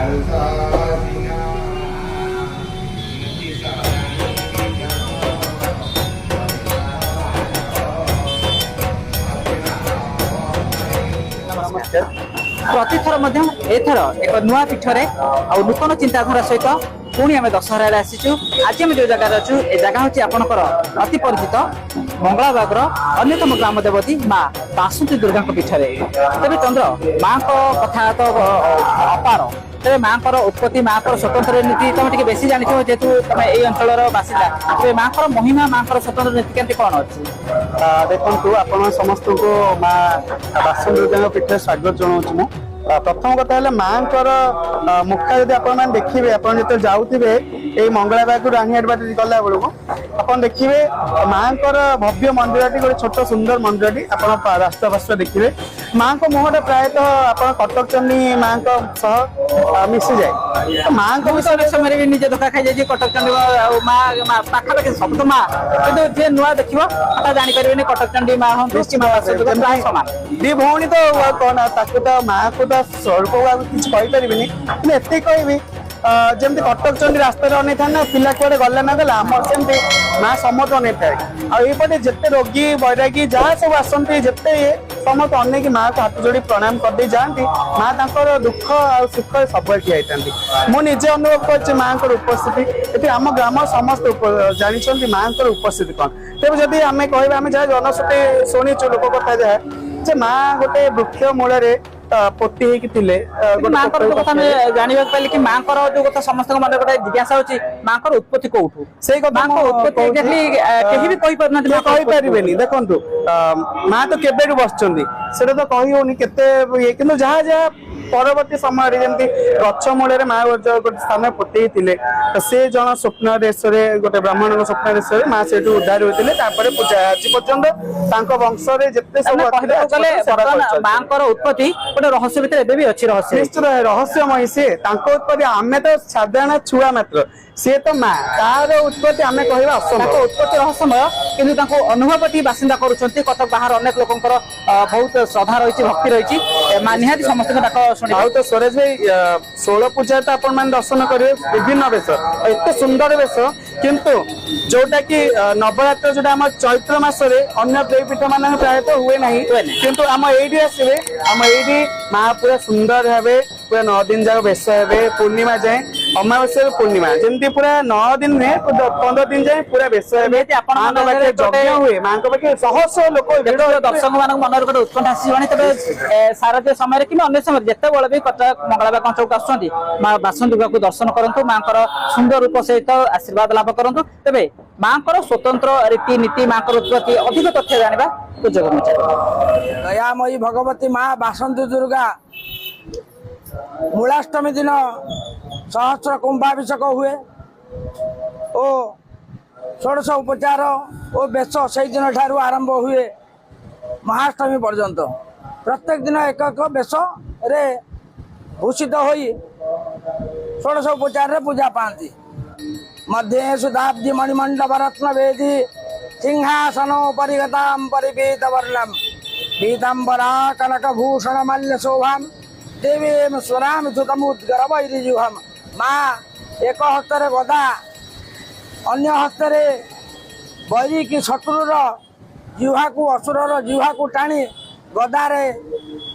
प्रतिथर एथर एक नुआ पीठरे आ नूतन चिंताधारा सहित पुणी आम दशहरा आसीचु। आज आम जो जगह अच्छु ए जगह हूँ आपंकर अति परिचित मंगलाबागर अन्यतम ग्राम देवती माँ बासुंती दुर्गा पीठरे। तेज चंद्र माँ कथा तो अपार। तेज माँ उत्पत्ति माँ स्वतंत्र नीति तुम टे बेसी जानी जेहेतु तुम ये अंचल बासिंदा तेज माँ महिमा माँ स्वतंत्र नीति केमती कौन अच्छी देखु आपण समस्त को माँ बासुंती दुर्गा पीठ स्वागत जनाऊँ। प्रथम कथा है माँ मुखा जब आप देखिए आप जो जाऊे ये मंगलाबाग रानीहाट बाट गला बेलू आप देखिए माँ भव्य मंदिर गोटे छोट सुंदर मंदिर आप रास्ता पार्श्व देखिए माँ को मुहटा प्रायतः आप कटक चंडी माँ मिसी जाए। माँ को विषय समय भी निजे धोखा खाई जाए कटक चंडी माँ पाखापाखि सब तो माँ कि जी नुआ देख जापर कटक चंडी माँ हम दी भौणी तो कौन तो माँ को तो स्वल्प किसी कहीपरि एत कहि जमी कटक चंडी रास्ता अनेक था ना पिला कड़े गले ना गला आम सेमती माँ समस्त अनेक थाए आईपटे जिते रोगी बैरागी जहाँ सब आसती जिते समस्त अनेक माँ को हाथ जोड़ी प्रणाम करदे जाती माँ तर दुख आ सुख सब ठिया मुझे अनुभव कर माँ को उपस्थिति ये आम ग्राम समस्त जानते माँ को उपस्थिति कौन तेज जदि आम कह जहाँ जनश्रुति शुणीचु लोक कथा जहाँ माँ गोटे वृक्ष मूल पोती माँ जाना पाइले कि माँ जो कथा समस्त मन गोटे जिज्ञासा अच्छी माँ उत्पत्ति कौटू से उत्पत्ति कहीपरि देखु माँ तो केबे बस तो कही होनी के जहाँ जहाँ परवर्ती समय जमी गछ मूल माँ गोटे स्थान पोते से जन स्वप्न देश गोटे ब्राह्मण स्वप्न देश माँ से उद्धार होते पूजा आज पर्यंत वंश माँ उत्पत्ति गोटे रहस्य भितर अच्छी रहस्य निश्चित रहस्यमय सी उत्पत्ति आम तो साधारण छुआ मात्र सी तो माँ तार उत्पत्ति आम कह उत्पत्ति रहस्यमय कि अनुभव बासिंदा करुँच कटक बाहर अनेक लोक बहुत श्रद्धा रही भक्ति रही निहाती समस्त तो सुरेश भाई 16 पूजा तो आप दर्शन करेंगे विभिन्न वेश एत सुंदर वेश किंतु जोटा कि नवरात्र जो आम चैत्र मसरे अन्य देवीपीठ मान प्रायतः हुए ना किंतु आम ये आसवे आम ये माँ पूरा सुंदर भावे पूरा 9 दिन जाक बेश हे पूर्णिमा जाए अमावस्या पूर्णिमा जमी पूरा 9 दिन नुहे 15 दिन जाए पूरा बेश यज्ञ हुए माँ पाखे शह शह लोक दर्शक मान मन गोटे उत्कंठा आसी तेज शारदीय समय कि अन्य समय जिते भी कटक मंगलाबाग अंचल को आसुँच माँ बासुंती दुर्गा को दर्शन करूँ माँ सुंदर रूप सहित आशीर्वाद लाभ करूँ तेज माँ स्वतंत्र रीतिनीति माँ उत्पत्ति अधिक तथ्य जाना दयामयी भगवती माँ बासुंती दुर्गा मूलाष्टमी दिन सहस्र कुंभाभिषेक हुए ओ षोडश उपचार और बेश से दिन ठारू आरंभ हुए महाअष्टमी पर्यंत प्रत्येक दिन एक एक बेश रे भूषित होई षोडश उपचार पूजा पाती मध्य सुधाब्दी मणिमंडप रत्न वेदी सिंहासनोपरिगतां परिपीतवर्णं पीतांबरा कनकभूषण मल्ल शोभां देवीं स्वरां सुतमुद्गरवैरिजुहं माँ एक हस्तरे गदा अन्य हस्तरे बैरी की शत्रुर जिह्वा को असुरर जिह्वा को टाणी गदारे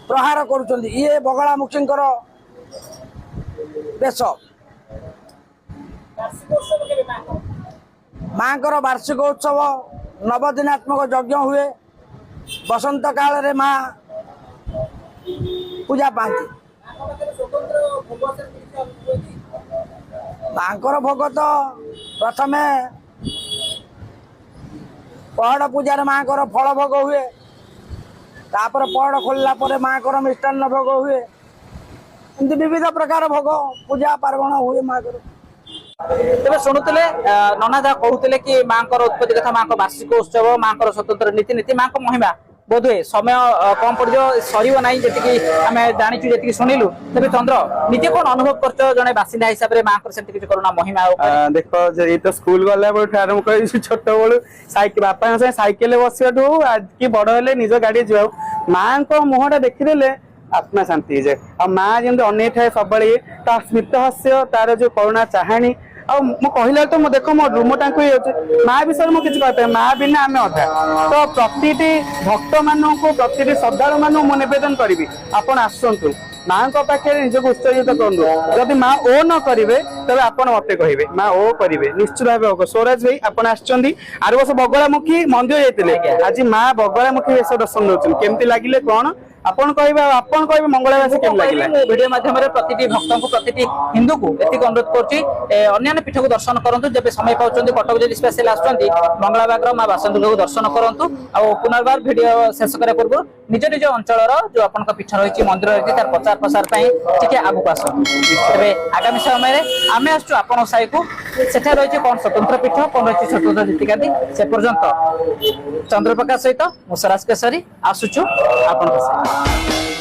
प्रहार करुँच ये बगलामुखी बेश माँ वार्षिक उत्सव 9 दिनात्मक यज्ञ हुए बसंत काल रे माँ पूजा पाती माँ भोग तो प्रथम पहड़ पूजार माँ फल भोग हुए तापर पहड़ खोलला पर माँ मिष्टान्न भोग हुए एमती विविध प्रकार भोग पूजा पार्वण हुए माँ तेज शुणुले नना जहाँ कहते कि माँ उत्पत्ति कथा माँ वार्षिक उत्सव माँ स्वतंत्र नीति माँ महिमा बोधे समय कम पड़ सर ना जी आम जाचु जी शुणिलु तेज चंद्र निजे कौन अनुभव कर जड़े बासिंदा हिसाब से माँ से करुणा महिमा देख ये तो स्कूल गला बेलू आरम्भ कर छोट बेलू बापा साइकेल बस आज कि बड़ हेले निज गाड़ी जा माँ मुहटा देखीदे आत्मा शांति हो जाए आ माँ जमी अनै थाए सब स्मित हास्य तार जो करुणा चाहाणी कहला तो देख मो रूम टाँग माँ विषय मुझे कहते माँ बिना आम अधा तो प्रति भक्त मान प्रति श्रद्धालु मान निवेदन करी आपण आसतु माँ पाखे निजक उत्सर्जित करूँ जदि माँ ओ न करेंगे तेज आप मत कहे माँ ओ करेंगे निश्चित भाव स्वराज भाई आप आर वर्ष बगलामुखी मंदिर जाते आज माँ बगलामुखी वेश दर्शन दौरान केमती लगिले कौन आपण कहबे मंगलवार केम लगिला वीडियो माध्यम प्रति भक्त को प्रति हिंदू को एतिक अनुरोध करुँच पीठ को दर्शन करूँ जब समय पाँच कटक जब स्पेशल आसुँच मंगलाबाग माँ बासंती को दर्शन करूँ और पुनर्बार वीडियो शेष करने पूर्व निज निज अंचल जो आप पीठ रही मंदिर रही तार प्रचार प्रसार टी आगू आसतु तेरे आगामी समय आम आसु साई को सेठा रही कौन स्वतंत्र पीठ कौन रही स्वतंत्र नीतिकांति से पर्यंत चंद्रप्रकाश सहित मुसराज केसरी आसुचु आपण